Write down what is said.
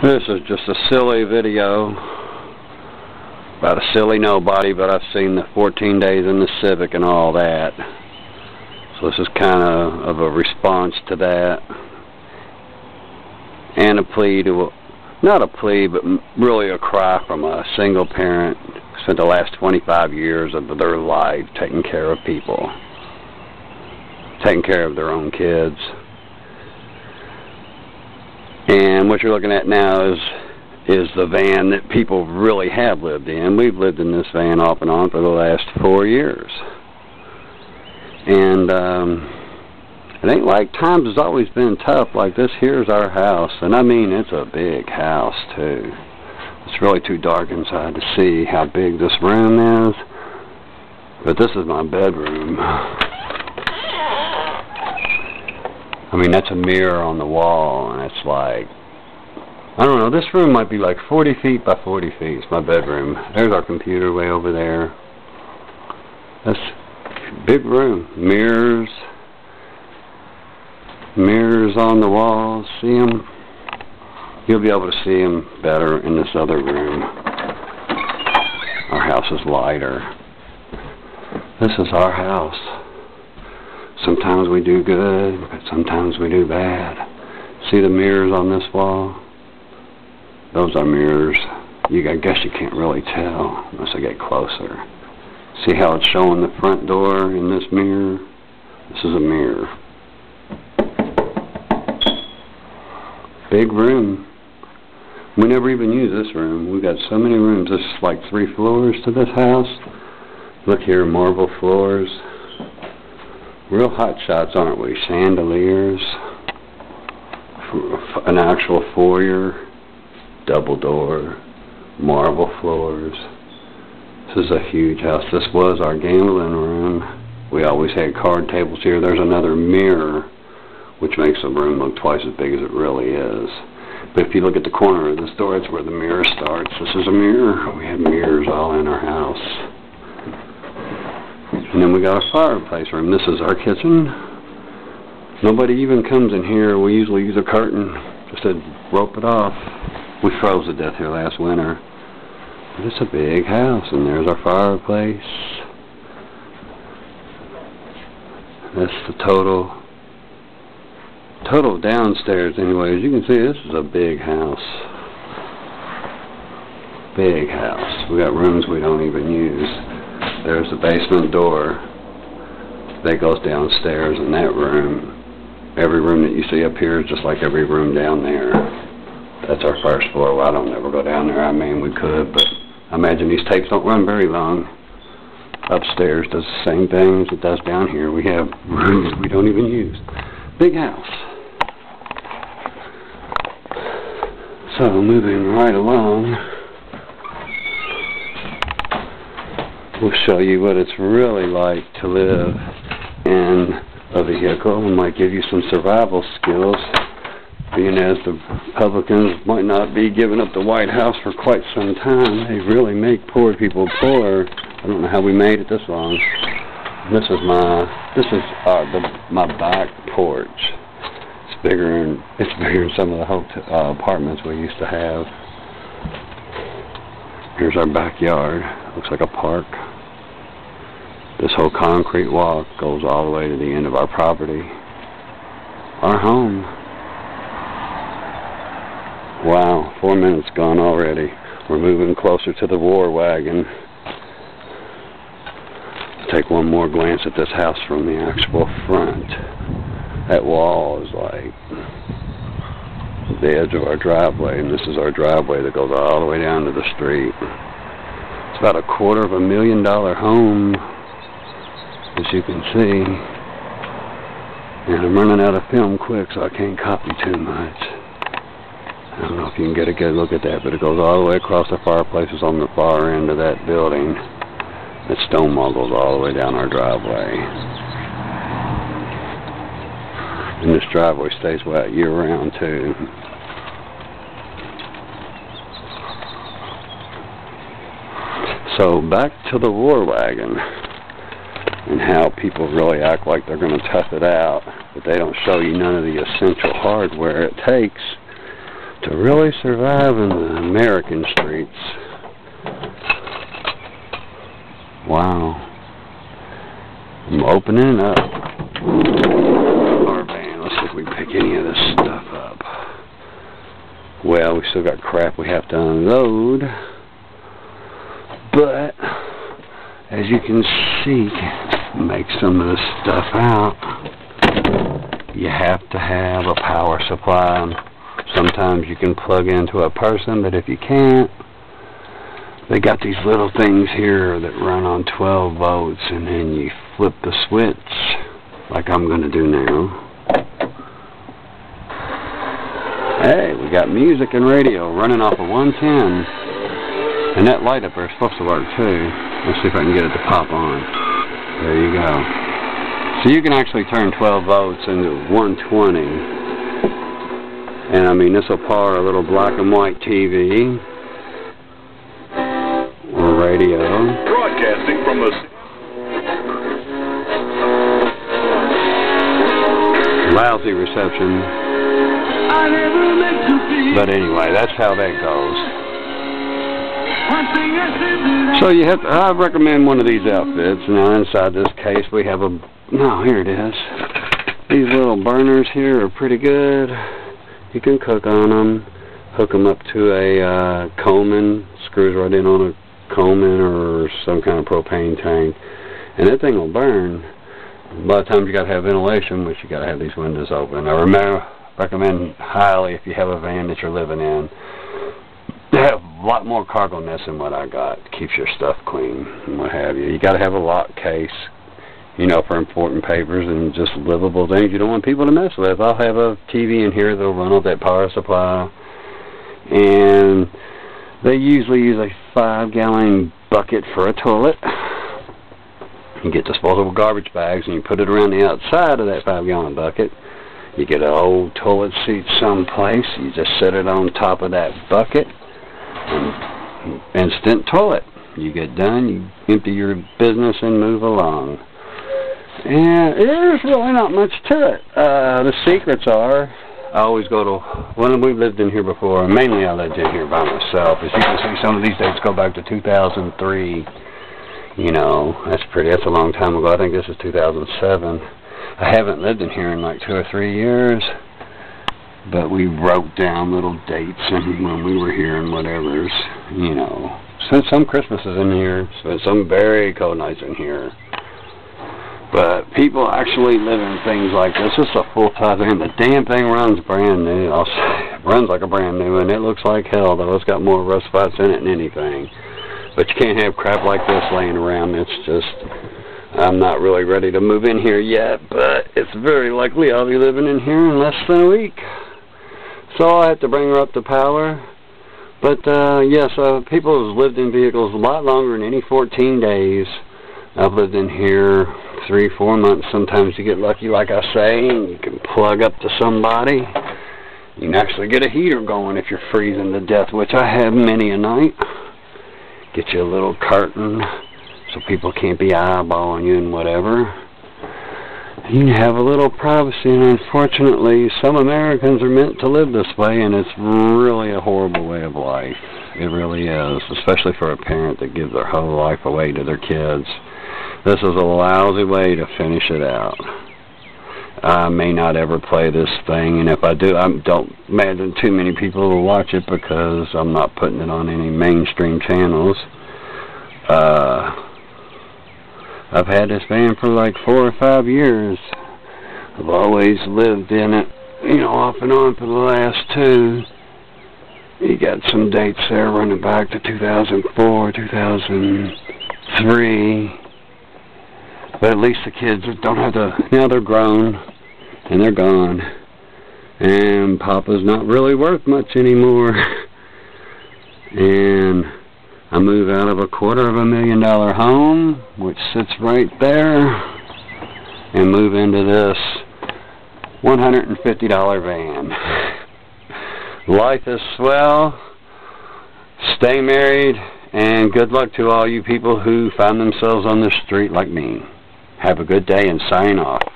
This is just a silly video about a silly nobody, but I've seen the 14 days in the Civic and all that. So this is kind of a response to that. And a plea to, not a plea, but really a cry from a single parent who spent the last 25 years of their life taking care of people, taking care of their own kids. And what you're looking at now is the van that people really have lived in. We've lived in this van off and on for the last 4 years. And it ain't like times has always been tough like this. Here's our house. And I mean, it's a big house, too. It's really too dark inside to see how big this room is. But this is my bedroom. I mean, that's a mirror on the wall, and it's like, I don't know, this room might be like 40 feet by 40 feet. It's my bedroom. There's our computer way over there. That's a big room. Mirrors on the walls. See them? You'll be able to see them better in this other room. Our house is lighter. This is our house. Sometimes we do good, but sometimes we do bad. See the mirrors on this wall? Those are mirrors. I guess you can't really tell unless I get closer. See how it's showing the front door in this mirror? This is a mirror. Big room. We never even use this room. We've got so many rooms. This is like 3 floors to this house. Look here, marble floors. Real hot shots, aren't we? Chandeliers, an actual foyer, double door, marble floors. This is a huge house. This was our gambling room. We always had card tables here. There's another mirror, which makes the room look twice as big as it really is. But if you look at the corner of this door, it's where the mirror starts. This is a mirror. We have mirrors all in our house. And then we got a fireplace room. This is our kitchen. Nobody even comes in here. We usually use a curtain just to rope it off. We froze to death here last winter. But it's a big house, and there's our fireplace. That's the total downstairs anyway. As you can see, this is a big house. Big house. We got rooms we don't even use. There's the basement door that goes downstairs in that room. Every room that you see up here is just like every room down there. That's our first floor. Well, I don't ever go down there. I mean, we could, but I imagine these tapes don't run very long. Upstairs does the same thing as it does down here. We have rooms we don't even use. Big house. So, moving right along, we'll show you what it's really like to live in a vehicle. It might give you some survival skills, being as the Republicans might not be giving up the White House for quite some time. They really make poor people poor. I don't know how we made it this long. This is my back porch. It's bigger than some of the apartments we used to have. Here's our backyard. Looks like a park. This whole concrete walk goes all the way to the end of our property. Our home. Wow, 4 minutes gone already. We're moving closer to the war wagon. Take one more glance at this house from the actual front. That wall is like the edge of our driveway, and this is our driveway that goes all the way down to the street. It's about a $250,000 home, as you can see. And I'm running out of film quick, so I can't copy too much. I don't know if you can get a good look at that, but it goes all the way across the fireplaces on the far end of that building. That stone wall goes all the way down our driveway. And this driveway stays wet year-round, too. So, back to the war wagon. And how people really act like they're going to tough it out, but they don't show you none of the essential hardware it takes to really survive in the American streets. Wow. I'm opening up our van. Let's see if we can pick any of this stuff up. Well, we still got crap we have to unload. But, as you can see, make some of this stuff out. You have to have a power supply. Sometimes you can plug into a person, but if you can't, they got these little things here that run on 12 volts, and then you flip the switch, like I'm going to do now. Hey, we got music and radio running off of 110, and that light up there is supposed to work too. Let's see if I can get it to pop on. There you go. So you can actually turn 12 volts into 120. And I mean, this will power a little black and white TV or radio. Broadcasting from the lousy reception. But anyway, that's how that goes. So you have to, I recommend one of these outfits. Now inside this case we have a, no, here it is. These little burners here are pretty good. You can cook on them, hook them up to a Coleman, screws right in on a Coleman or some kind of propane tank, and that thing will burn. A lot of times you got to have ventilation, which you got to have these windows open. I recommend highly, if you have a van that you're living in, to have a lot more cargo nest than what I got. Keeps your stuff clean and what have you. You got to have a lock case, you know, for important papers and just livable things you don't want people to mess with. I'll have a TV in here that'll run off that power supply, and they usually use a 5-gallon bucket for a toilet. You get disposable garbage bags and you put it around the outside of that 5-gallon bucket. You get an old toilet seat someplace, you just set it on top of that bucket, and instant toilet. You get done, you empty your business and move along. And there's really not much to it. The secrets are, I always go to, when we've lived in here before, mainly I lived in here by myself. As you can see, some of these dates go back to 2003. You know, that's a long time ago. I think this is 2007. I haven't lived in here in like 2 or 3 years, but we wrote down little dates and when we were here and whatever's, you know. Spent some Christmases in here, spent some very cold nights in here. But people actually live in things like this. This is a full-size van. The damn thing runs brand new. It runs like a brand new, and it looks like hell, though. It's got more rust spots in it than anything. But you can't have crap like this laying around. It's just, I'm not really ready to move in here yet, but it's very likely I'll be living in here in less than a week. So I'll have to bring her up to power. But, yes, people have lived in vehicles a lot longer than any 14 days. I've lived in here 3-4 months. Sometimes you get lucky, like I say, and you can plug up to somebody. You can actually get a heater going if you're freezing to death, which I have many a night. Get you a little curtain so people can't be eyeballing you and whatever. You can have a little privacy, and unfortunately, some Americans are meant to live this way, and it's really a horrible way of life. It really is, especially for a parent that gives their whole life away to their kids. This is a lousy way to finish it out. I may not ever play this thing, and if I do, I don't imagine too many people will watch it because I'm not putting it on any mainstream channels. I've had this van for like 4 or 5 years. I've always lived in it, you know, off and on for the last 2. You got some dates there running back to 2004, 2003. But at least the kids don't have to, now they're grown, and they're gone. And Papa's not really worth much anymore. And I move out of a $250,000 home, which sits right there, and move into this $150 van. Life is swell. Stay married, and good luck to all you people who find themselves on the street like me. Have a good day and sign off.